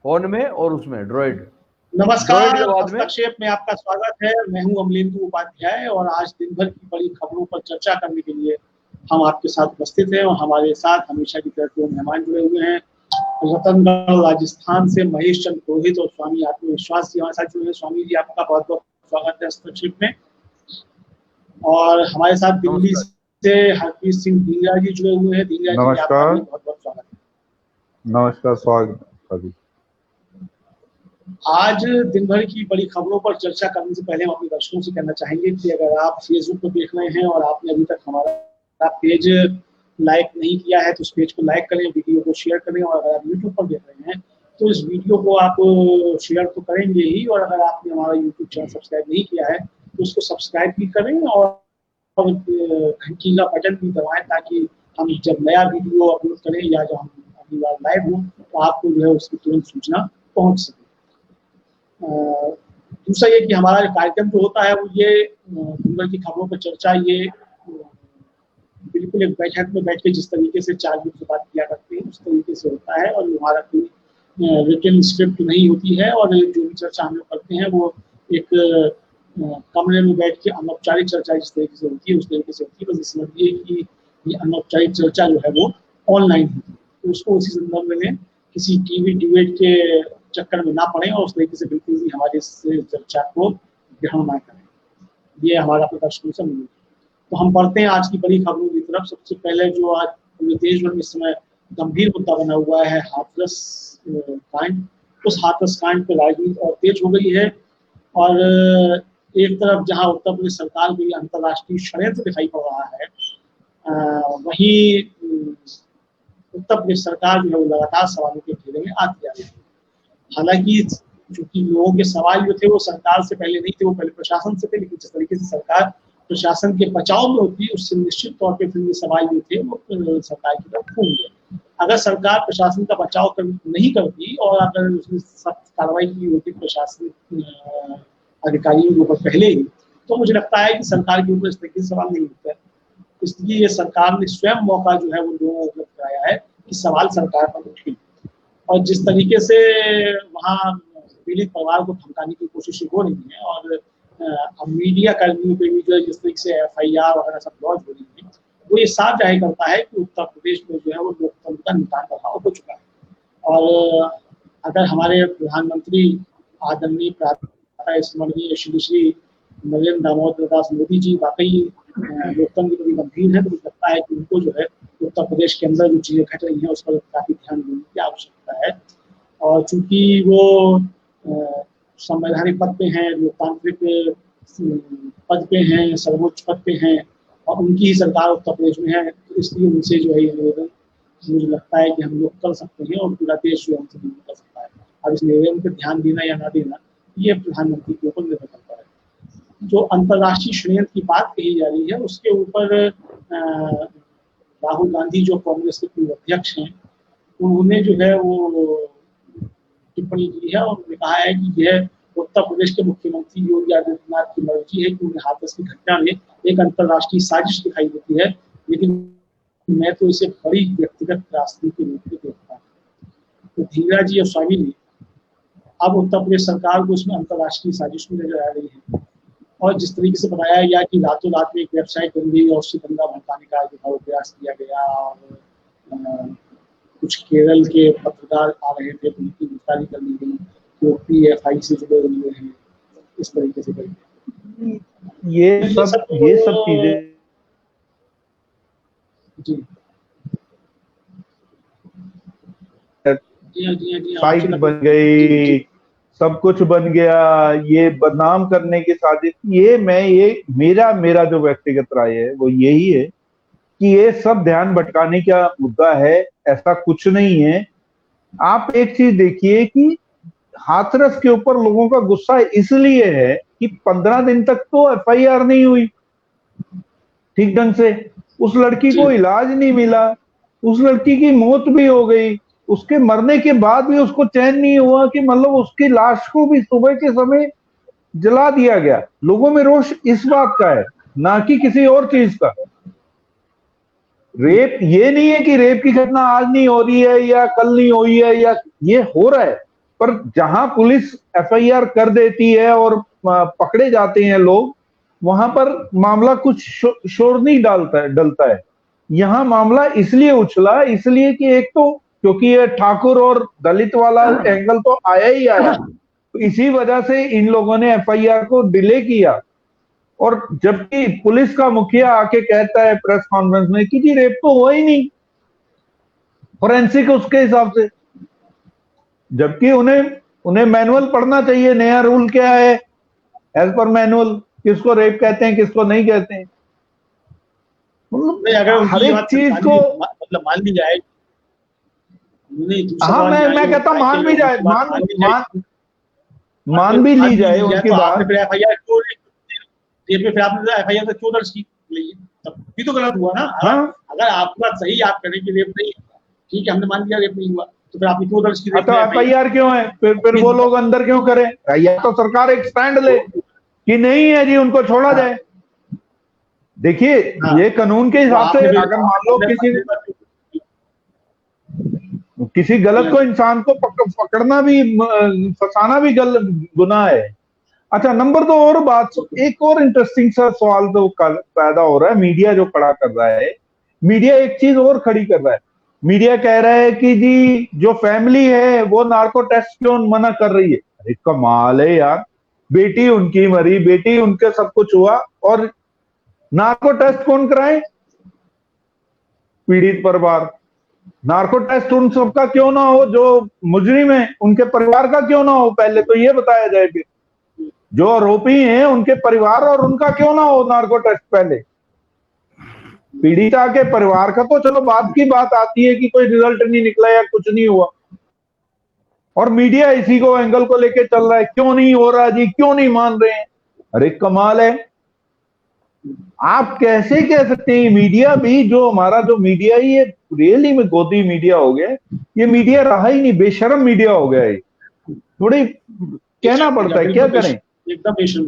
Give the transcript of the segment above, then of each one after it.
Phone में और उसमें ड्रॉइड नमस्कार, के बाद में हस्तक्षेप में आपका स्वागत है। मैं हूं अमलेंदु उपाध्याय और आज दिन भर की बड़ी खबरों पर चर्चा करने के लिए हम आपके साथ उपस्थित हैं और हमारे साथ हमेशा की तरह दो मेहमान जुड़े हुए हैं। रतनगढ़ राजस्थान से महेश चंद्र पुरोहित और स्वामी आत्मविश्वास जी हमारे साथ जुड़े हैं। स्वामी जी, आपका बहुत बहुत स्वागत है हस्तक्षेप में। और हमारे साथ दिल्ली से हरप्रीत सिंह ढींगरा जी जुड़े हुए हैं। ढींगरा जी, आपका भी बहुत बहुत स्वागत है। नमस्कार, स्वागत। आज दिन भर की बड़ी खबरों पर चर्चा करने से पहले हम अपने दर्शकों से कहना चाहेंगे कि अगर आप फेसबुक पर देख रहे हैं और आपने अभी तक हमारा पेज लाइक नहीं किया है तो उस पेज को लाइक करें, वीडियो को शेयर करें। और अगर आप यूट्यूब पर देख रहे हैं तो इस वीडियो को आप शेयर तो करेंगे ही, और अगर आपने हमारा यूट्यूब चैनल सब्सक्राइब नहीं किया है तो उसको सब्सक्राइब भी करें और घंटी का बटन भी दबाएं, ताकि हम जब नया वीडियो अपलोड करें या जब हम अगली बार लाइव हो तो आपको जो है उसकी तुरंत सूचना पहुंच सके। दूसरा ये कि हमारा जो कार्यक्रम जो होता है वो ये दिन भर की खबरों पर चर्चा, ये बिल्कुल एक बैठक में बैठ के जिस तरीके से चार लोग से बात किया करते हैं उस तरीके से होता है, और हमारा कोई रिटन स्क्रिप्ट नहीं होती है। और जो भी चर्चा हम लोग करते हैं वो एक कमरे में बैठ के अनौपचारिक चर्चा जिस तरीके से होती है उस तरीके से होती है। बस समझिए कि ये अनौपचारिक चर्चा जो है वो ऑनलाइन होती है, तो उसको उसी संदर्भ में किसी टीवी डिबेट के चक्कर में ना पड़े और उस तरीके से बिल्कुल भी हमारे इस चर्चा को ग्रहण ना करें। ये हमारा प्रदर्शन से मिले। तो हम बढ़ते हैं आज की बड़ी खबरों की तरफ। सबसे पहले जो आज पूरे देश भर में इस समय गंभीर मुद्दा बना हुआ है हाथरस कांड। उस हाथरस कांड पर राजनीति और तेज हो गई है, और एक तरफ जहां उत्तर प्रदेश सरकार को ये अंतर्राष्ट्रीय षड्यंत्र दिखाई पड़ रहा है, वहीं उत्तर प्रदेश सरकार जो है वो लगातार सवालों के घेरे में आती जा रही है। हालांकि चूंकि लोगों के सवाल जो थे वो सरकार से पहले नहीं थे, वो पहले प्रशासन से थे, लेकिन जिस तरीके से सरकार प्रशासन के बचाव में होती है उससे निश्चित तौर पे फिर ये सवाल जो थे वो सरकार की तरफ घूम गए। अगर सरकार प्रशासन का बचाव नहीं करती और अगर उसने सख्त कार्रवाई की होती प्रशासनिक अधिकारियों के ऊपर पहले ही, तो मुझे लगता है कि सरकार के ऊपर इस तरीके से सवाल नहीं उठता है। इसलिए ये सरकार ने स्वयं मौका जो है वो लोगों को उपलब्ध कराया है कि सवाल सरकार पर उठे। और जिस तरीके से वहाँ पीड़ित परिवार को धमकाने की कोशिश हो रही है, और अब मीडिया कर्मियों पे भी जो जिस तरीके से FIR वगैरह सब लॉन्च हो रही है, वो ये साफ जाहिर करता है कि उत्तर प्रदेश में जो है वो लोकतंत्र का नितान प्रभाव हो चुका है। और अगर हमारे प्रधानमंत्री आदरणीय स्मरणीय श्री नरेंद्र दामोदर दास मोदी जी वाकई लोकतंत्र के प्रति गंभीर है, तो मुझे लगता है कि उनको जो है उत्तर प्रदेश के अंदर जो चीजें घट रही हैं उस पर काफी ध्यान देने की आवश्यकता है। और चूंकि वो संवैधानिक पद पे हैं, लोकतांत्रिक पद पे हैं, सर्वोच्च पद पे हैं और उनकी ही सरकार उत्तर प्रदेश में है, तो इसलिए उनसे जो है ये निवेदन मुझे लगता है कि हम लोग कर सकते हैं और पूरा देश जो हमसे निवेदन कर सकता है। अब इस निवेदन पर ध्यान देना या ना देना ये प्रधानमंत्री के ऊपर निर्भर करता है। जो अंतर्राष्ट्रीय षड्यंत्र की बात कही जा रही है उसके ऊपर राहुल गांधी जो कांग्रेस के पूर्व अध्यक्ष हैं, उन्होंने जो है वो टिप्पणी की है और उन्होंने कहा है कि यह उत्तर प्रदेश के मुख्यमंत्री योगी आदित्यनाथ की मर्जी है कि उन्हें हाथरस की घटना में एक अंतर्राष्ट्रीय साजिश दिखाई देती है, लेकिन मैं तो इसे बड़ी व्यक्तिगत त्रासदी के रूप में देखता हूँ। तो ढींगरा जी और स्वामी जी अब उत्तर प्रदेश सरकार को उसमें अंतर्राष्ट्रीय साजिश में नजर आ रही है। और जिस तरीके से बताया गया कि रातों रात में एक वेबसाइट बन गई और उससे दंगा भड़काने का जो प्रयास किया गया, और कुछ केरल के पत्रकार आ रहे थे तो उनकी गिरफ्तारी कर ली गई, जो PFI से जुड़े हुए हैं, इस तरीके से करेंगे ये सब चीजें जी साइट बन गई, सब कुछ बन गया, ये बदनाम करने की साजिश। ये मेरा जो व्यक्तिगत राय है वो यही है कि ये सब ध्यान भटकाने का मुद्दा है, ऐसा कुछ नहीं है। आप एक चीज देखिए कि हाथरस के ऊपर लोगों का गुस्सा इसलिए है कि 15 दिन तक तो FIR नहीं हुई ठीक ढंग से, उस लड़की को इलाज नहीं मिला, उस लड़की की मौत भी हो गई, उसके मरने के बाद भी उसको चैन नहीं हुआ कि मतलब उसकी लाश को भी सुबह के समय जला दिया गया। लोगों में रोष इस बात का है, ना कि किसी और चीज का। रेप ये नहीं है कि रेप की घटना आज नहीं हो रही है या कल नहीं हुई है, या ये हो रहा है, पर जहां पुलिस एफआईआर कर देती है और पकड़े जाते हैं लोग, वहां पर मामला कुछ शोर नहीं डलता है। यहाँ मामला इसलिए उछला, इसलिए कि एक तो क्योंकि ये ठाकुर और दलित वाला एंगल तो आया ही आया, तो इसी वजह से इन लोगों ने एफआईआर को डिले किया। और जबकि पुलिस का मुखिया आके कहता है प्रेस कॉन्फ्रेंस में कि जी रेप तो हुआ ही नहीं, फोरेंसिक उसके हिसाब से, जबकि उन्हें मैनुअल पढ़ना चाहिए, नया रूल क्या है एज पर मैनुअल, किसको रेप कहते हैं किसको नहीं कहते हैं। नहीं, अगर हर एक चीज को मतलब मान ली जाए, हाँ मैं कहता हूँ मान भी जाए, मान भी ली जाए उनकी बात। फिर एफआईआर क्यों, फिर आपने एफआईआर क्यों दर्ज की, तब भी तो गलत हुआ ना। हाँ? अगर आपकी बात सही, आप करें कि रेप नहीं, ठीक है, हमने मान लिया रेप नहीं हुआ, तो फिर आपने क्यों दर्ज की? तो एफआईआर क्यों है? फिर वो लोग अंदर क्यों करें? या तो सरकार एक स्टैंड ले कि नहीं है जी, उनको छोड़ा जाए। देखिए ये कानून के हिसाब से अगर मान लो किसी गलत को, इंसान को पकड़ना भी, फंसाना भी गुनाह है। अच्छा, नंबर 2 और बात, एक और इंटरेस्टिंग सा सवाल तो पैदा हो रहा है, मीडिया जो खड़ा कर रहा है, मीडिया एक चीज और खड़ी कर रहा है। मीडिया कह रहा है कि जी जो फैमिली है वो नार्को टेस्ट क्यों मना कर रही है। अरे कमाल है यार, बेटी उनकी मरी, बेटी उनके सब कुछ हुआ, और नार्को टेस्ट कौन कराए? पीड़ित परिवार। नार्को टेस्ट उन सबका क्यों ना हो जो मुजरिम है, उनके परिवार का क्यों ना हो? पहले तो ये बताया जाए कि जो आरोपी हैं उनके परिवार और उनका क्यों ना हो नार्को टेस्ट पहले। पीड़िता के परिवार का तो चलो बात की बात आती है कि कोई रिजल्ट नहीं निकला या कुछ नहीं हुआ, और मीडिया इसी को एंगल को लेके चल रहा है, क्यों नहीं हो रहा जी, क्यों नहीं मान रहे हैं। अरे कमाल है, आप कैसे कह सकते हैं? मीडिया भी, जो हमारा जो मीडिया ही, ये रियली में गोदी मीडिया हो गया, ये मीडिया रहा ही नहीं, बेशर्म मीडिया हो गया है। थोड़ी कहना पड़ता है, क्या करें। एकदम बेशर्म,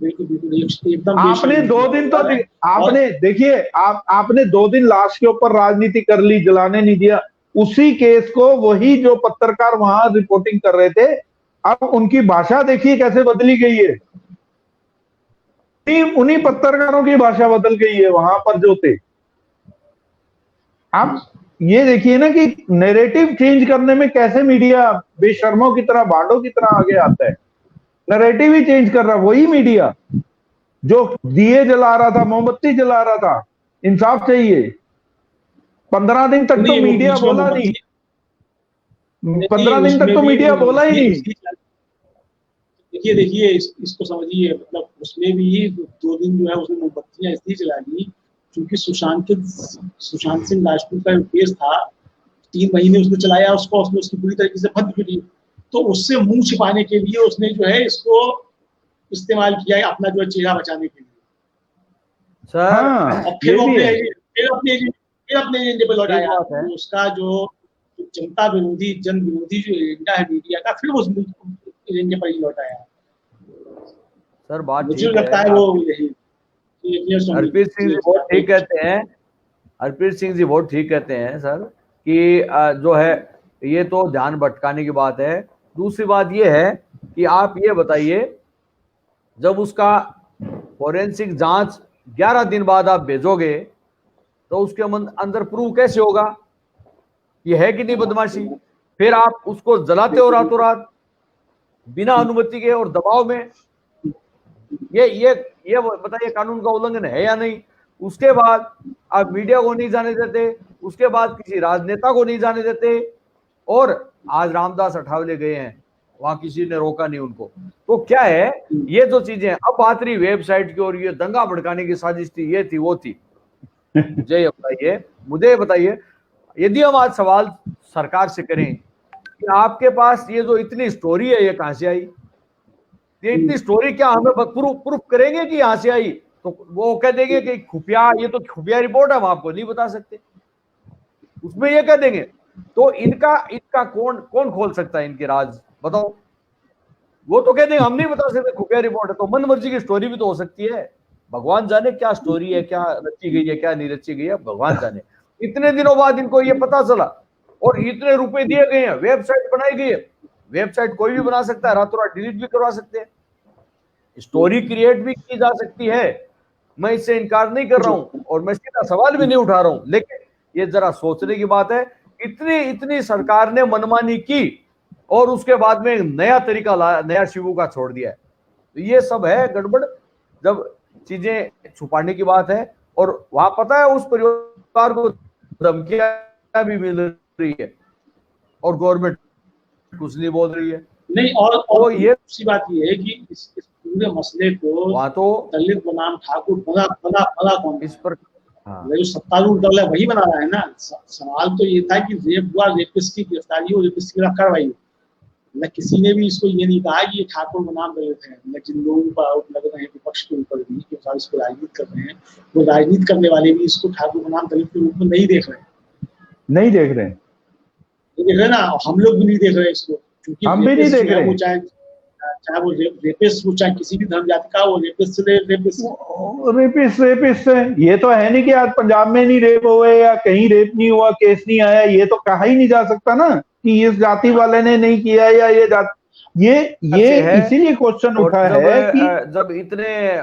एकदम। आपने 2 दिन तो आपने देखिए, आपने 2 दिन लाश के ऊपर राजनीति कर ली, जलाने नहीं दिया। उसी केस को वही जो पत्रकार वहां रिपोर्टिंग कर रहे थे, अब उनकी भाषा देखिए कैसे बदली गई है। उन्हीं पत्रकारों की भाषा बदल गई है वहां पर जो थे। आप ये देखिए ना कि नैरेटिव चेंज करने में कैसे मीडिया बेशर्मों की तरह, भाड़ों की तरह आगे आता है। नैरेटिव ही चेंज कर रहा, वही मीडिया जो दिए जला रहा था, मोमबत्ती जला रहा था। इंसाफ चाहिए। 15 दिन तक तो मीडिया बोला नहीं, 15 दिन तक तो मीडिया बोला ही नहीं। देखिए इसको समझिए, मतलब उसमें भी 2 दिन जो है उसने मोमबत्तियां इसलिए जला दी क्योंकि सुशांत सिंह राजपूत का केस था, 3 महीने उसने चलाया उसको, उसने उसकी पूरी तरीके से बंद करी, तो उससे मुंह छिपाने के लिए उसने जो है इसको इस्तेमाल किया है, अपना जो है चेहरा बचाने के लिए। सर फिर अपने एजेंडे पे लौट आया। उसका जो जनता विरोधी, जन विरोधी जो एजेंडा है मीडिया का, फिर वो एजेंडे पर ही लौट आया। सर बात मुझे लगता है वो यही हरप्रीत सिंह जी बहुत ठीक कहते हैं, हरप्रीत सिंह जी बहुत ठीक कहते हैं सर कि जो है ये तो ध्यान भटकाने की बात है। दूसरी बात ये है कि आप ये बताइए, जब उसका फोरेंसिक जांच 11 दिन बाद आप भेजोगे तो उसके अंदर प्रूव कैसे होगा ये है कि नहीं बदमाशी? फिर आप उसको जलाते हो रातों रात बिना अनुमति के और दबाव में। ये बताइए कानून का उल्लंघन है या नहीं? उसके बाद आप मीडिया को नहीं जाने देते, उसके बाद किसी राजनेता को नहीं जाने देते, और आज रामदास अठावले गए हैं, वहां किसी ने रोका नहीं उनको। तो क्या है ये जो चीजें। अब बात रही वेबसाइट की, और ये दंगा भड़काने की साजिश थी, ये थी वो थी। मुझे बताइए, यदि हम आज सवाल सरकार से करें कि आपके पास ये जो इतनी स्टोरी है ये कहां से आई, ये इतनी स्टोरी क्या हमें प्रूफ करेंगे कि यहां से आई? तो वो कह देंगे कि खुफिया, ये तो खुफिया रिपोर्ट है, हम आपको नहीं बता सकते, उसमें ये कह देंगे। तो इनका कौन खोल सकता है इनके राज, बताओ? वो तो कह देंगे हम नहीं बता सकते, खुफिया रिपोर्ट है। तो मन मर्जी की स्टोरी भी तो हो सकती है। भगवान जाने क्या स्टोरी है, क्या रची गई है, क्या नहीं रची गई है, भगवान जाने। इतने दिनों बाद इनको ये पता चला और इतने रुपए दिए गए हैं, वेबसाइट बनाई गई है, वेबसाइट कोई भी बना सकता है, रातों रात डिलीट भी करवा सकते हैं, स्टोरी क्रिएट भी की जा सकती है। मैं इससे इनकार नहीं कर रहा हूं और मैं सीधा सवाल भी नहीं उठा रहा हूं, लेकिन ये जरा सोचने की बात है। इतनी इतनी सरकार ने मनमानी की और उसके बाद में नया तरीका लाया, नया शिवू का छोड़ दिया है। तो ये सब है गड़बड़, जब चीजें छुपाने की बात है। और वहां पता है उस परिवार को धमकियां भी मिल रही है और गवर्नमेंट कुछ नहीं बोल रही है। नहीं, और तो ये दूसरी बात ये है कि इस पूरे मसले को वहां तो दलित बनाम ठाकुर बना कौन इस पर हाँ। जो सत्तारूढ़ दल है वही बना रहा है ना। सवाल तो ये था कि रेप हुआ, रेपिस्ट की गिरफ्तारी हो, रेपिस्ट की कार्रवाई हो। न किसी ने भी इसको ये नहीं कहा कि ये ठाकुर बनाम दलित है। न जिन लोगों पर आरोप लग रहे हैं विपक्ष के ऊपर भी कि वो इसको राजनीति कर रहे हैं, वो राजनीति करने वाले भी इसको ठाकुर बनाम दलित के रूप में नहीं देख रहे, नहीं देख रहे ना। हम लोग भी नहीं देख रहे इसको, क्योंकि हम भी नहीं देख रहे। वो चाहे वो रेपिस्ट हो, चाहे किसी भी धर्म जाति का, वो रेपिस्ट रेपिस्ट है। ये तो है नहीं कि आज पंजाब में नहीं रेप हुए या कहीं रेप नहीं हुआ, केस नहीं आया, ये तो कहा ही नहीं जा सकता ना कि इस जाति वाले ने नहीं किया या ये जाति। ये इसीलिए क्वेश्चन उठा है कि जब इतने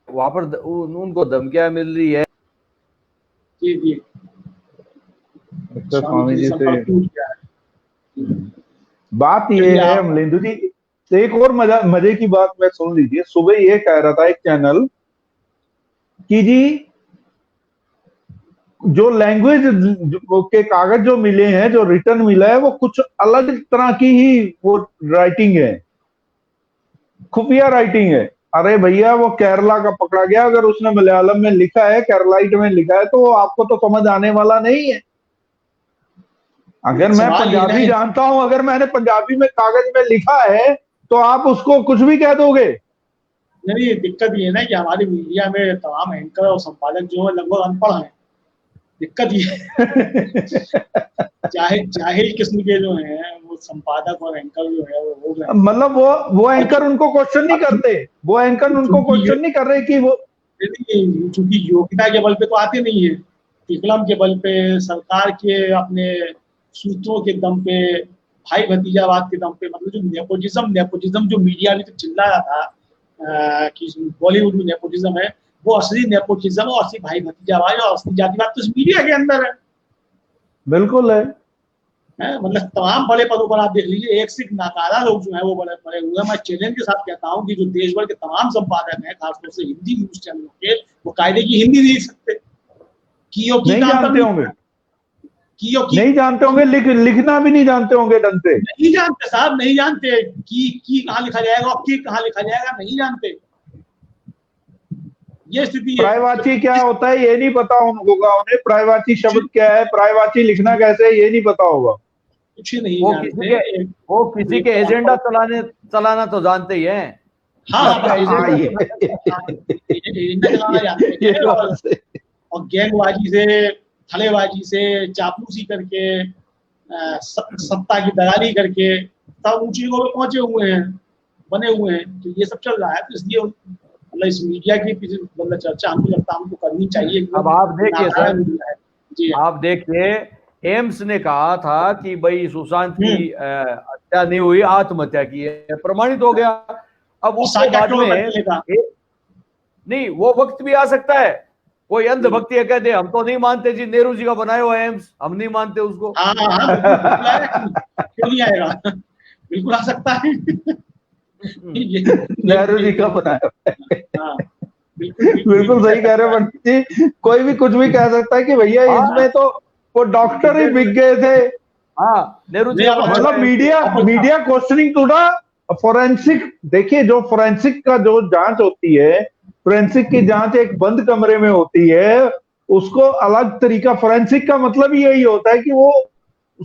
वहां पर उनको धमकियां मिल रही है। जी स्वामी जी से बात ये है अमलेंदु जी, एक और मजे की बात मैं सुन लीजिए। सुबह ये कह रहा था एक चैनल कि जी जो लैंग्वेज के कागज जो मिले हैं, जो रिटर्न मिला है, वो कुछ अलग तरह की ही वो राइटिंग है, खुफिया राइटिंग है। अरे भैया वो केरला का पकड़ा गया, अगर उसने मलयालम में लिखा है, केरलाइट में लिखा है, तो आपको तो समझ आने वाला नहीं है। अगर मैं पंजाबी जानता हूं, अगर मैंने पंजाबी में कागज में लिखा है, तो आप उसको कुछ भी कह दोगे। नहीं, दिक्कत ये है कि हमारी मीडिया में तमाम एंकर और संपादक जो है लगभग अनपढ़ हैं। दिक्कत ये जाहिल किस्म के जो हैं वो संपादक और एंकर जो है वो हो गए। मतलब वो एंकर उनको क्वेश्चन नहीं करते, वो एंकर उनको क्वेश्चन नहीं कर रहे कि वो, चूंकि योग्यता के बल पे तो आते नहीं है, विकलम के बल पे, सरकार के अपने सूत्रों के दम पे, भाई भतीजावाद के दम पे, मतलब जो नेपोटिज्म जो मीडिया में तो चिल्ला रहा था कि बॉलीवुड में नेपोटिज्म है, वो असली नेपोटिज्म और असली भाई भतीजावाद और असली जातिवाद तो इस मीडिया के अंदर है। बिल्कुल है। मतलब तमाम बड़े पदों पर आप देख लीजिए, एक से नाकारा लोग जो है वो बड़े बड़े हुए। मैं चैलेंज के साथ कहता हूँ कि जो देश भर के तमाम संपादक हैं, खासतौर से हिंदी न्यूज चैनलों के, वो कायदे की हिंदी नहीं सकते, नहीं जानते होंगे, नहीं जानते होंगे, लिखना भी नहीं जानते होंगे ढंग से। नहीं जानते साहब, नहीं जानते की कहाँ लिखा जाएगा और की कहाँ लिखा जाएगा, नहीं जानते। ये स्थिति है। प्रायवाची क्या होता है ये नहीं पता होगा उन्हें, प्रायवाची शब्द क्या है, प्रायवाची लिखना कैसे है ये नहीं पता होगा, कुछ नहीं जानते। वो किसी के एजेंडा चलाना तो जानते ही हैं। और गैंगबाजी से, थलेबाजी से, चापलूसी करके, सत्ता की दलाली करके सब ऊंची जगहों पे पहुंचे हुए हैं, बने हुए हैं। तो ये सब चल रहा है, तो इसलिए मतलब इस मीडिया की मतलब चर्चा हमको लगता है हमको करनी चाहिए। अब आप देखिए सर, आप देखिए एम्स ने कहा था कि भाई सुशांत की हत्या नहीं हुई, आत्महत्या की है, प्रमाणित हो गया। अब उसके बाद में नहीं, वो वक्त भी आ सकता है, कोई अंधभक्ति है कह दे हम तो नहीं मानते जी, नेहरू जी का बनाया हुआ एम्स, हम नहीं मानते उसको। क्यों नहीं आएगा, बिल्कुल आ सकता है। नेहरू जी का बनाया, बिल्कुल सही कह रहे हो पंडित जी। कोई भी कुछ भी कह सकता है कि भैया इसमें तो वो डॉक्टर ही बिक गए थे। नेहरू जी मतलब मीडिया क्वेश्चनिंग थोड़ा फोरेंसिक। देखिए जो फोरेंसिक का जो जांच होती है, फोरेंसिक की जांच एक बंद कमरे में होती है, उसको अलग तरीका। फोरेंसिक का मतलब यही होता है कि वो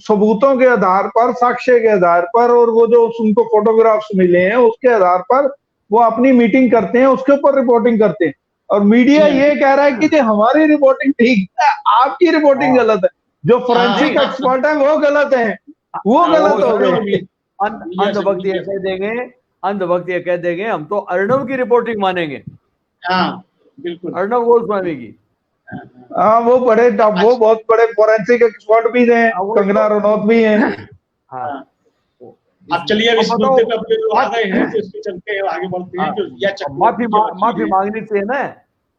सबूतों के आधार पर, साक्ष्य के आधार पर, और वो जो उनको फोटोग्राफ्स मिले हैं उसके आधार पर वो अपनी मीटिंग करते हैं, उसके ऊपर रिपोर्टिंग करते हैं। और मीडिया ये कह रहा है कि जो हमारी रिपोर्टिंग ठीक है, आपकी रिपोर्टिंग गलत है, जो फोरेंसिक एक्सपर्ट है वो गलत है, वो गलत हो गए। अंधभक्त ये कह देंगे हम तो अर्णव की रिपोर्टिंग मानेंगे। बिल्कुल, अर्णव गोस्वामी की। वो बहुत बड़े फोरेंसिक एक्सपर्ट भी हैं, कंगना रनौत भी हैं। अब चलिए अब इस अब बताओ, मुद्दे पे अपने लोग आ गए हैं तो इसके चलते हैं, आगे बढ़ते हैं। हाँ, जो रिया माफी चक्रवर्ती के वकील माफी हैं, मांगनी चाहिए ना,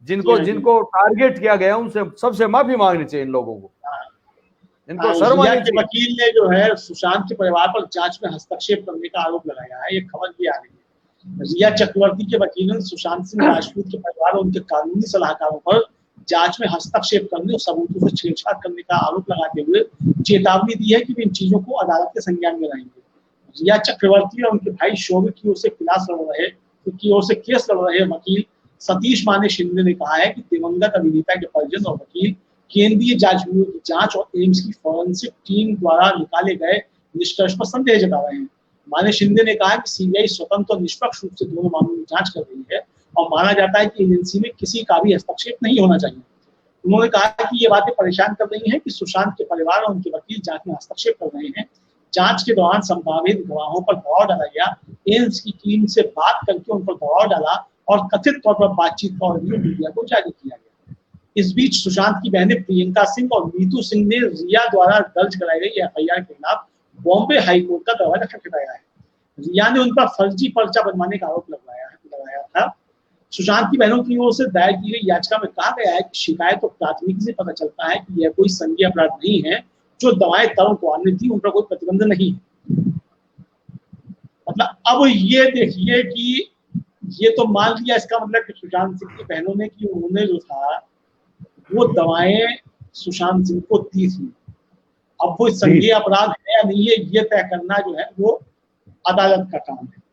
जी जिनको हाँ, जी जिनको टारगेट किया गया उनसे सबसे माफी मांगनी चाहिए इन लोगों को, हाँ। इनको शर्म रिया आनी के चाहिए। वकील ने जो है सुशांत के परिवार पर जांच में हस्तक्षेप करने का आरोप लगाया है, ये खबर भी आ रही है। रिया चक्रवर्ती के वकीलों ने सुशांत सिंह राजपूत के परिवार और उनके कानूनी सलाहकारों पर जांच में हस्तक्षेप करने और सबूतों से छेड़छाड़ करने का आरोप लगाते हुए चेतावनी दी है कि वे इन चीजों को अदालत के संज्ञान में लाएंगे। रिया चक्रवर्ती और उनके भाई शोभित की ओर से केस लड़ रहे वकील सतीश माने शिंदे ने कहा है कि दिवंगत अभिनेता के परिजन और वकील केंद्रीय जांच ब्यूरो की जांच और एम्स की फॉरेंसिक टीम द्वारा निकाले गए निष्कर्ष पर संदेह जता रहे हैं। माने शिंदे ने कहा कि सीबीआई स्वतंत्र और निष्पक्ष रूप से दोनों मामलों की जांच कर रही है और माना जाता है कि एजेंसी में किसी का भी हस्तक्षेप नहीं होना चाहिए। उन्होंने कहा कि ये बातें परेशान कर रही हैं कि सुशांत के परिवार और उनके वकील जांच में हस्तक्षेप कर रहे हैं। जांच के दौरान संभावित गवाहों पर दबाव डाला गया, एम्स की टीम से बात करके उन पर दबाव डाला और कथित तौर पर बातचीत का ऑडियो मीडिया को जारी किया गया। इस बीच सुशांत की बहनें प्रियंका सिंह और नीतू सिंह ने रिया द्वारा दर्ज कराई गई एफआईआर के खिलाफ बॉम्बे हाईकोर्ट का दरवाजा खटखटाया है। रिया ने उन पर फर्जी पर्चा बनवाने का आरोप लगाया था। सुशांत की बहनों की ओर से दायर की गई याचिका में कहा गया है कि शिकायत और प्राथमिकी से पता चलता है कि यह कोई संज्ञेय अपराध नहीं है। जो दवाएं तरुण कुमार ने दी उन पर कोई प्रतिबंध नहीं है। मतलब अब ये देखिए कि ये तो मान लिया, इसका मतलब कि सुशांत सिंह की बहनों ने कि उन्होंने जो था वो दवाएं सुशांत सिंह को दी थी। अब वो संज्ञेय अपराध है या नहीं है ये तय करना जो है वो अदालत का काम है।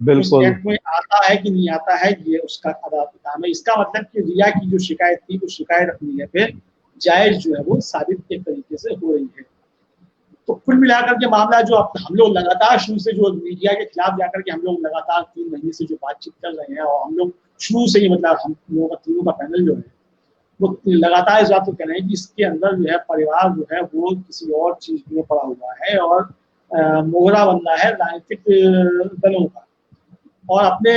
बिल्कुल, उस एक्ट में आता है कि नहीं आता है ये उसका अदालत का काम है। इसका मतलब कि रिया की जो शिकायत थी वो शिकायत अपनी है पे जायज जो है वो साबित एक तरीके से हो रही है। तो कुल मिलाकर के मामला जो हम लोग लगातार शुरू से जो मीडिया के खिलाफ जाकर के हम लोग लगातार 3 महीने से जो बातचीत कर रहे हैं और हम लोग शुरू से ही मतलब हम लोगों का तीनों का पैनल जो है वो लगातार इस बात को कह रहे हैं कि इसके अंदर जो है परिवार जो है वो किसी और चीज में पड़ा हुआ है और मोहरा बन रहा है राजनीतिक दलों का और अपने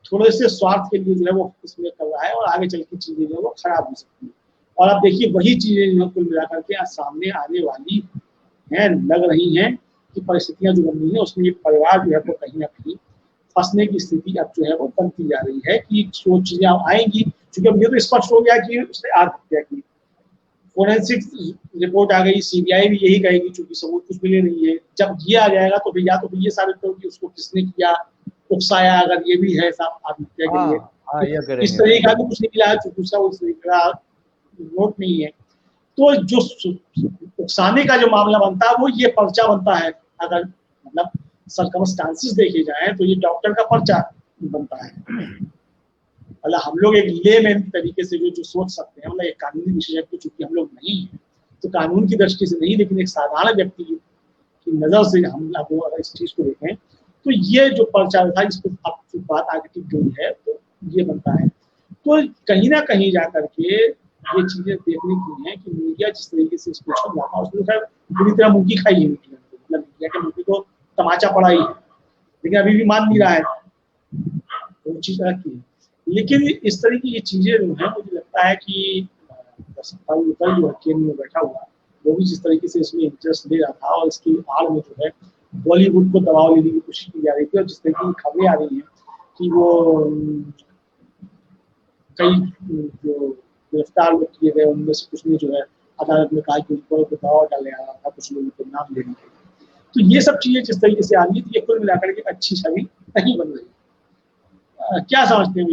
थोड़े से स्वार्थ के लिए जो है वो इसमें कर रहा है और आगे चल की चीजें जो है वो खराब हो सकती है। और अब देखिए वही चीजें जो कुल मिलाकर के आज सामने आने वाली हैं, लग रही हैं कि परिस्थितियां जो बन रही है उसमें ये परिवार जो है वो कहीं ना कहीं फंसने की स्थिति अब जो है वो बनती जा रही है कि जो चीजें आएंगी, क्योंकि अब ये तो स्पष्ट हो गया कि उसने आत्महत्या की। फोरेंसिक रिपोर्ट आ गई, सीबीआई भी यही कहेगी क्योंकि सबूत कुछ मिले नहीं है। जब ये आ जाएगा तो फिर या तो ये साबित करो कि उसको किसने किया, उकसाया, अगर ये भी है साहब आत्महत्या के लिए, इस तरह का भी कुछ नहीं मिला है क्योंकि उसका उस तरह का नोट नहीं है। तो जो उकसाने का जो मामला बनता है वो ये पर्चा बनता है। अगर मतलब सर्कमस्टांसेस देखे जाए तो ये डॉक्टर का पर्चा बनता है। मतलब हम लोग एक लेमैन तरीके से जो सोच सकते हैं, मतलब एक कानूनी विशेषज्ञ चूंकि हम लोग नहीं है तो कानून की दृष्टि से नहीं, लेकिन एक साधारण व्यक्ति की नजर से हम लोग अगर इस चीज को देखें तो ये जो पर्चा था इस पर अब बात आगे टिक गई है तो ये बनता है। तो कहीं ना कहीं जाकर के ये चीजें देखने की है कि मीडिया जिस तरीके से इसको छल रहा था उसने खैर बुरी तरह मुंह खाई है मीडिया, मतलब मीडिया के मुंह को तमाचा पड़ा ही है, लेकिन अभी भी मान नहीं रहा है वो चीज की है। लेकिन इस तरह की ये चीजें जो है मुझे लगता है कि सत्तारूढ़ जो केंद्र में बैठा हुआ वो भी जिस तरीके से इसमें इंटरेस्ट ले रहा था और इसकी आड़ में जो है बॉलीवुड को दबाव लेने की कोशिश की जा रही थी और जिस तरीके की खबरें आ रही हैं कि वो कई जो गिरफ्तार लोग किए गए उनमें से कुछ ने जो है अदालत में कहा कि उन पर दबाव डाले आ रहा था कुछ लोगों के नाम लेने के। तो ये सब चीजें जिस तरीके से आ रही है तो ये कुल मिलाकर के अच्छी छवि नहीं बन रही। क्या समझते हैं?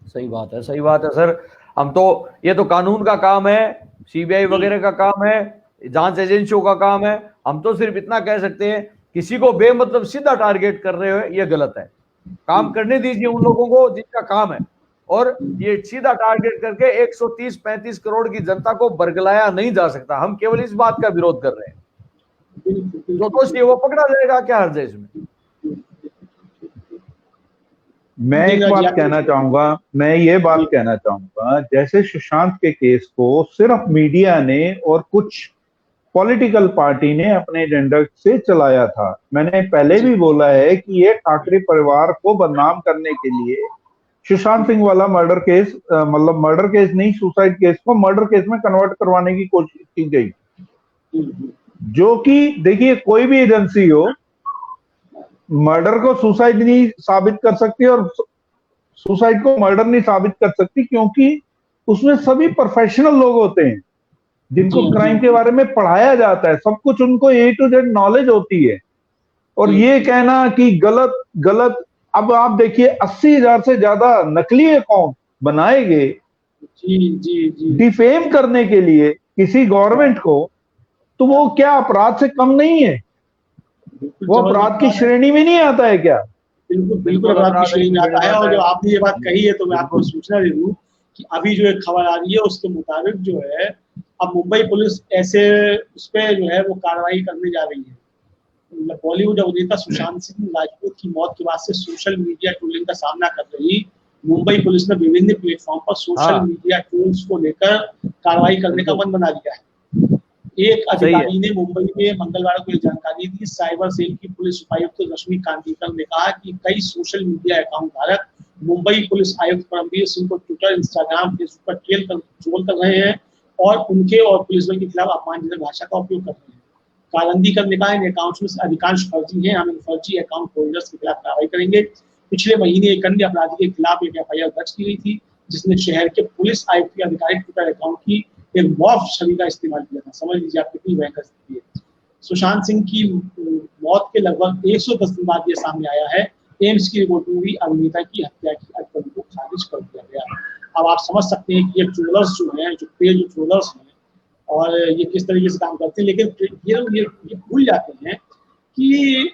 सही बात है सर। हम तो ये तो कानून का काम है, सीबीआई वगैरह का काम है, जांच एजेंसियों का काम है। हम तो सिर्फ इतना कह सकते हैं किसी को बेमतलब सीधा टारगेट कर रहे हो ये गलत है। काम करने दीजिए उन लोगों को जिनका काम है, और ये सीधा टारगेट करके 130-35 करोड़ की जनता को बरगलाया नहीं जा सकता। हम केवल इस बात का विरोध कर रहे हैं। जो दोषी है वो पकड़ा जाएगा, क्या हर्ज है इसमें। मैं एक बात कहना चाहूंगा, जैसे सुशांत के केस को सिर्फ मीडिया ने और कुछ पॉलिटिकल पार्टी ने अपने एजेंडा से चलाया था। मैंने पहले भी बोला है कि ये ठाकरे परिवार को बदनाम करने के लिए सुशांत सिंह वाला मर्डर केस, मतलब मर्डर केस नहीं, सुसाइड केस को मर्डर केस में कन्वर्ट करवाने की कोशिश की गई। जो कि देखिए कोई भी एजेंसी हो, मर्डर को सुसाइड नहीं साबित कर सकती और सुसाइड को मर्डर नहीं साबित कर सकती, क्योंकि उसमें सभी प्रोफेशनल लोग होते हैं जिनको जी क्राइम के जी बारे में पढ़ाया जाता है, सब कुछ उनको A to Z नॉलेज होती है। और जी ये कहना कि गलत गलत, अब आप देखिए 80,000 से ज्यादा नकली अकाउंट बनाए गए जी जी जी डिफेम करने के लिए किसी गवर्नमेंट को, तो वो क्या अपराध से कम नहीं है? बिल्कुल वो जबरदस्त अपराध की बात है। श्रेणी में नहीं आता है क्या? बिल्कुल बिल्कुल बिल्कुल अपराध की अपराध है, श्रेणी में श्रेणी आता में है। और आता जो है। आपने ये बात कही है तो मैं आपको बिल्कुल सूचना दे दूं कि अभी जो एक खबर आ रही है उसके मुताबिक जो है अब मुंबई पुलिस ऐसे उस पर जो है वो कार्रवाई करने जा रही है। मतलब बॉलीवुड अभिनेता सुशांत सिंह राजपूत की मौत के बाद से सोशल मीडिया ट्रोलिंग का सामना कर रही मुंबई पुलिस ने विभिन्न प्लेटफॉर्म पर सोशल हाँ मीडिया टूल्स को लेकर कार्रवाई करने का बिल्कुल मन बना लिया है। एक सही है। अधिकारी ने मुंबई में मंगलवार को ये जानकारी दी। साइबर सेल की पुलिस उपायुक्त रश्मि कांदीकर ने कहा कि कई सोशल मीडिया अकाउंट धारक मुंबई पुलिस आयुक्त परमवीर सिंह को ट्विटर, इंस्टाग्राम, फेसबुक पर ट्रोल कर रहे हैं और उनके और पुलिस बल के खिलाफ अपमानजनक भाषा का उपयोग कर रहे हैं। कालंदीकर ने कहा इन अकाउंट्स में से अधिकांश फर्जी हैं, हम इन फर्जी अकाउंट होल्डर्स के खिलाफ कार्रवाई करेंगे। पिछले महीने एक अन्य अपराधी के खिलाफ एक FIR दर्ज की गई थी जिसने शहर के पुलिस आयुक्त के आधिकारिक ट्विटर अकाउंट की एक मॉर्फ छवि का इस्तेमाल किया था। समझ लीजिए आप कितनी भयंकर स्थिति है। सुशांत सिंह की मौत के लगभग 110 दिन बाद ये सामने आया है। एम्स की रिपोर्ट में भी अभिनेता की हत्या की अटकलों को खारिज कर दिया गया। अब आप समझ सकते हैं कि ये ट्रोलर्स जो हैं, जो पेज ट्रोलर्स हैं और ये किस तरीके से काम करते हैं। लेकिन ये भूल जाते हैं कि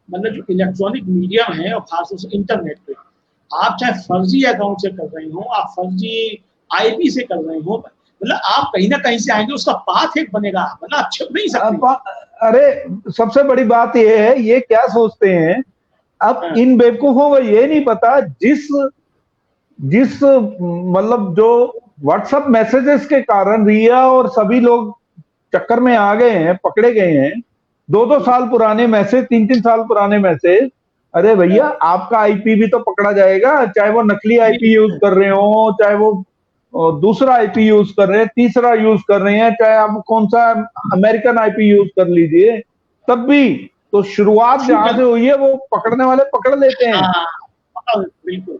मतलब जो इलेक्ट्रॉनिक मीडिया है और खासतौर से इंटरनेट पे आप चाहे फर्जी अकाउंट से कर रहे हो, आप फर्जी IP से कर रहे हो, मतलब आप कहीं ना कहीं से आएंगे, उसका पाथ एक बनेगा, मतलब आप छिप नहीं सकते। अरे सबसे बड़ी बात ये है, ये क्या सोचते हैं अब हाँ, इन बेवकूफों को ये नहीं पता, जिस जिस मतलब जो व्हाट्सएप मैसेजेस के कारण रिया और सभी लोग चक्कर में आ गए हैं, पकड़े गए हैं, 2-2 साल पुराने मैसेज, 3-3 साल पुराने मैसेज। अरे भैया आपका IP भी तो पकड़ा जाएगा, चाहे वो नकली IP यूज कर रहे हो, चाहे वो दूसरा IP यूज कर रहे हैं, तीसरा यूज कर रहे हैं, चाहे आप कौन सा अमेरिकन IP यूज कर लीजिए, तब भी तो शुरुआत जहां से हुई है वो पकड़ने वाले पकड़ लेते हैं। हाँ, बिल्कुल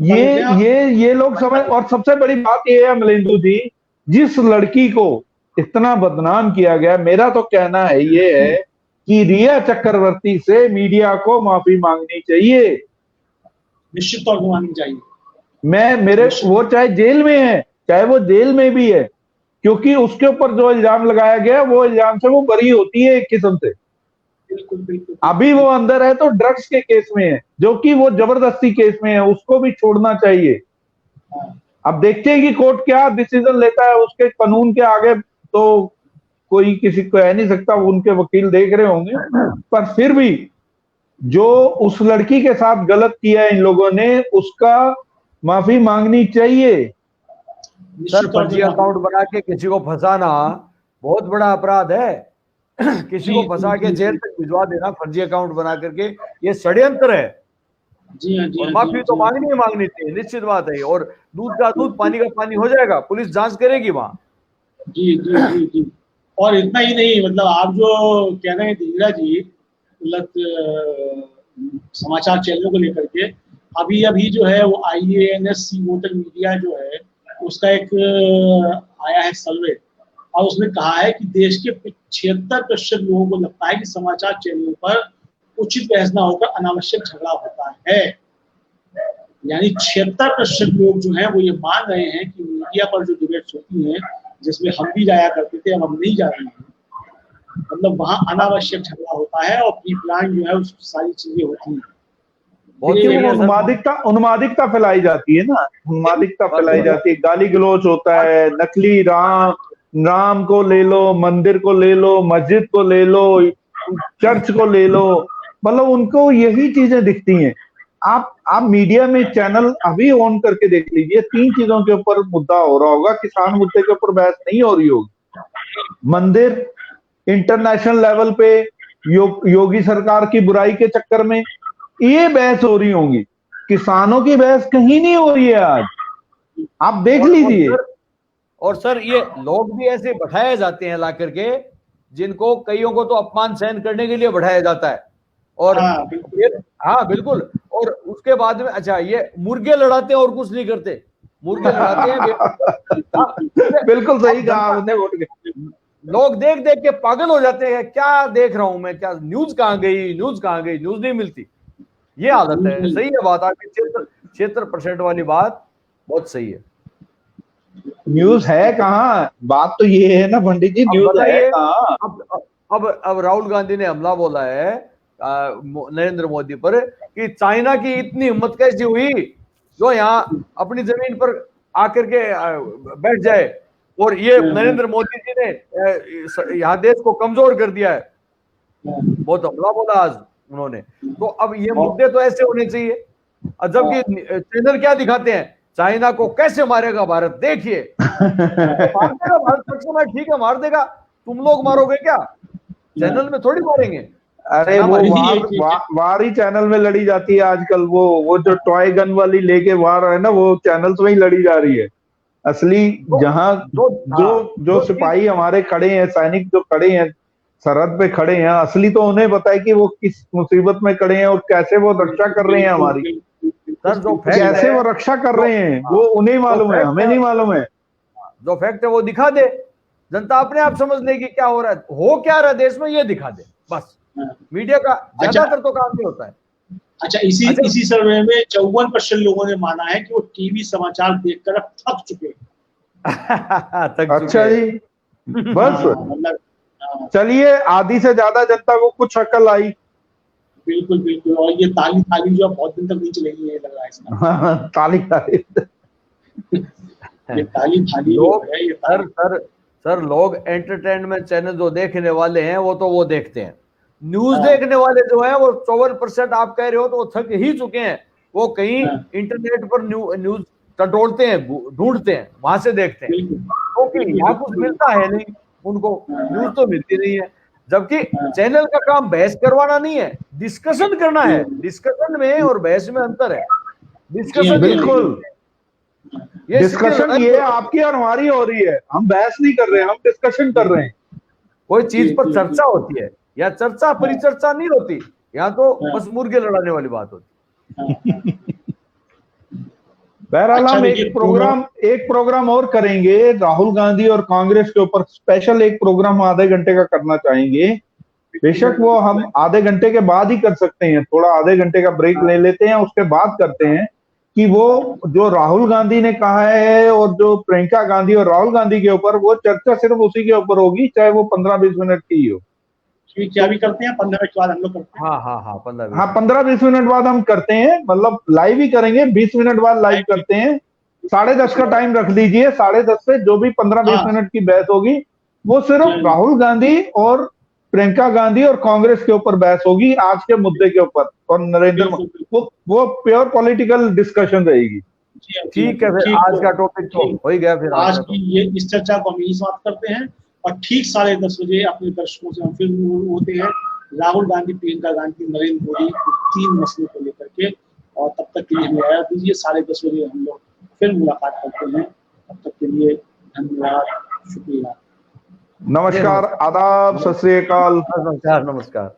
ये लोग समझ। और सबसे बड़ी बात ये है मिलिंदु जी, जिस लड़की को इतना बदनाम किया गया, मेरा तो कहना है ये है कि रिया चक्रवर्ती से मीडिया को माफी मांगनी चाहिए, निश्चित तौर पर मांगनी चाहिए। वो चाहे जेल में है, चाहे वो जेल में भी है, क्योंकि उसके ऊपर जो इल्जाम लगाया गया वो इल्जाम से वो बरी होती है एक किस्म से। बिल्कुल बिल्कुल अभी वो अंदर है तो ड्रग्स के केस में है, जो कि वो जबरदस्ती केस में है, उसको भी छोड़ना चाहिए। अब देखते हैं कि कोर्ट क्या डिसीजन लेता है, उसके कानून के आगे तो कोई किसी को कह नहीं सकता, उनके वकील देख रहे होंगे, पर फिर भी जो उस लड़की के साथ गलत किया इन लोगों ने, उसका माफी मांगनी चाहिए। सर फर्जी अकाउंट बना के किसी को फंसाना बहुत बड़ा अपराध है। किसी को फंसा के जेल तक भिजवा देना फर्जी अकाउंट बना करके, ये षड्यंत्र है। जी हाँ, और माफी तो मांगनी ही मांगनी चाहिए, निश्चित बात है। और दूध का दूध पानी का पानी हो जाएगा, पुलिस जांच करेगी वहां। जी जी जी जी। और इतना ही नहीं, मतलब आप जो कह रहे हैं धीरा जी, मतलब समाचार चैनलों को लेकर के अभी अभी जो है वो IANS वोटर मीडिया जो है उसका एक आया है सर्वे, और उसने कहा है कि देश के 76% लोगों को लगता है कि समाचार चैनलों पर उचित बहस न होकर अनावश्यक झगड़ा होता है। यानी 76% लोग जो हैं वो ये मान रहे हैं कि मीडिया पर जो डिबेट्स होती हैं, जिसमें हम भी जाया करते थे, अब हम नहीं जा रहे हैं, मतलब वहां अनावश्यक झगड़ा होता है और प्री प्लान जो है उसकी सारी चीजें होती हैं। उन्मादिकता फैलाई जाती है ना, उन्मादिकता फैलाई जाती है, गाली गलौज होता है, नकली राम को ले लो, मंदिर को ले लो, मस्जिद को ले लो, चर्च को ले लो, मतलब उनको यही चीजें दिखती हैं। आप मीडिया में चैनल अभी ऑन करके देख लीजिए, 3 चीजों के ऊपर मुद्दा हो रहा होगा, किसान मुद्दे के ऊपर बहस नहीं हो रही होगी। मंदिर इंटरनेशनल लेवल पे योगी सरकार की बुराई के चक्कर में ये बहस हो रही होंगी, किसानों की बहस कहीं नहीं हो रही है आज, आप देख लीजिए। और सर ये लोग भी ऐसे बैठाए जाते हैं ला करके, जिनको कईयों को तो अपमान सहन करने के लिए बैठाया जाता है। और हाँ बिल्कुल। फिर हाँ बिल्कुल, और उसके बाद में अच्छा ये मुर्गे लड़ाते हैं और कुछ नहीं करते, मुर्गे लड़ाते हैं। हाँ, बिल्कुल सही कहा आपने। लोग देख देख के पागल हो जाते हैं, क्या देख रहा हूं मैं, क्या न्यूज कहां गई, न्यूज कहां गई, न्यूज नहीं मिलती। ये हालत है। सही है बात आपकी, 76% वाली बात बहुत सही है। न्यूज है कहाँ? बात तो ये है ना पंडित जी, न्यूज है कहाँ? अब राहुल गांधी ने हमला बोला है नरेंद्र मोदी पर कि चाइना की इतनी हिम्मत कैसी हुई जो यहाँ अपनी जमीन पर आकर के बैठ जाए, और ये नरेंद्र मोदी जी ने यहाँ देश को कमजोर कर दिया है। बहुत हमला बोला आज उन्होंने। तो अब ये मुद्दे तो ऐसे होने चाहिए। जबकि चैनल क्या दिखाते हैं, चाइना को कैसे मारेगा भारत, देखिए मार देगा भारत, ठीक है मार देगा, तुम लोग मारोगे क्या? चैनल में थोड़ी मारेंगे। अरे वो वार ही चैनल में लड़ी जाती है आजकल। वो जो टॉय गन वाली लेके वार है ना, वो चैनल्स में ही लड़ी जा रही है। असली जहां जो सिपाही हमारे खड़े हैं, सैनिक जो खड़े हैं सरहद पे खड़े हैं, असली तो उन्हें पता है कि वो किस मुसीबत में खड़े हैं और कैसे वो रक्षा कर रहे हैं हमारी। सर जो कैसे वो रक्षा कर रहे हैं वो उन्हें मालूम है, हमें नहीं मालूम है। जो फैक्ट है वो दिखा दे, जनता अपने आप समझ लेगी क्या हो रहा है, हो क्या रहा है देश में, ये दिखा दे बस। मीडिया का ज्यादातर तो काम नहीं होता है। अच्छा, इसी सर्वे में 54% लोगों ने माना है कि वो टीवी समाचार देखकर अब थक चुके हैं। अच्छा जी, बस मतलब चलिए, आधी से ज्यादा जनता को कुछ अकल आई। बिल्कुल बिल्कुल। और ये ताली जो बहुत दिन तक नहीं चलेगी, ये लग रहा है इसका। ताली ये ताली लोग सर लोग एंटरटेनमेंट चैनल जो देखने वाले हैं वो तो वो देखते हैं। न्यूज देखने वाले जो है वो 54% आप कह रहे हो तो वो थक ही चुके हैं। वो कहीं इंटरनेट पर न्यूज टटोलते हैं, ढूंढते हैं, वहां से देखते हैं, क्योंकि यहाँ कुछ मिलता है नहीं उनको, न्यूज तो मिलती नहीं है। जबकि चैनल का काम बहस करवाना नहीं है, डिस्कशन करना है। डिस्कशन में और बहस में अंतर है। डिस्कशन बिल्कुल, डिस्कशन ये आपकी और हमारी हो रही है, हम बहस नहीं कर रहे हैं, हम डिस्कशन कर रहे हैं। कोई चीज पर चर्चा होती है, या चर्चा परिचर्चा नहीं होती, यहाँ तो बस मुर्गे लड़ाने वाली बात होती। बहरहाल हम एक प्रोग्राम और करेंगे राहुल गांधी और कांग्रेस के ऊपर, स्पेशल एक प्रोग्राम आधे घंटे का करना चाहेंगे। बेशक वो हम आधे घंटे के बाद ही कर सकते हैं, थोड़ा आधे घंटे का ब्रेक ले लेते हैं, उसके बाद करते हैं कि वो जो राहुल गांधी ने कहा है और जो प्रियंका गांधी और राहुल गांधी के ऊपर, वो चर्चा सिर्फ उसी के ऊपर होगी, चाहे वो 15-20 मिनट की ही हो। क्या भी करते हैं 15 मिनट बाद हम लोग करते हैं। हाँ 15-20 मिनट बाद हम करते हैं, मतलब लाइव ही करेंगे, 20 मिनट बाद लाइव करते हैं। 10:30 का टाइम रख दीजिए, 10:30 से जो भी 15-20 मिनट की बहस होगी वो सिर्फ राहुल गांधी और प्रियंका गांधी और कांग्रेस के ऊपर बहस होगी, आज के मुद्दे के ऊपर, और नरेंद्र मोदी, वो प्योर पॉलिटिकल डिस्कशन रहेगी। ठीक है, फिर आज का टॉपिक तो हो ही गया। फिर आज की ये इस चर्चा को हम यही समाप्त करते हैं, और ठीक 10:30 बजे अपने दर्शकों से हम फिर होते हैं राहुल गांधी, प्रियंका गांधी, नरेंद्र मोदी, 3 मसलों को लेकर के। और तब तक के लिए हमें आया दीजिए, 10:30 बजे हम लोग फिर मुलाकात करते हैं। तब तक के लिए धन्यवाद, शुक्रिया, नमस्कार, आदाब, सत श्री अकाल, नमस्कार।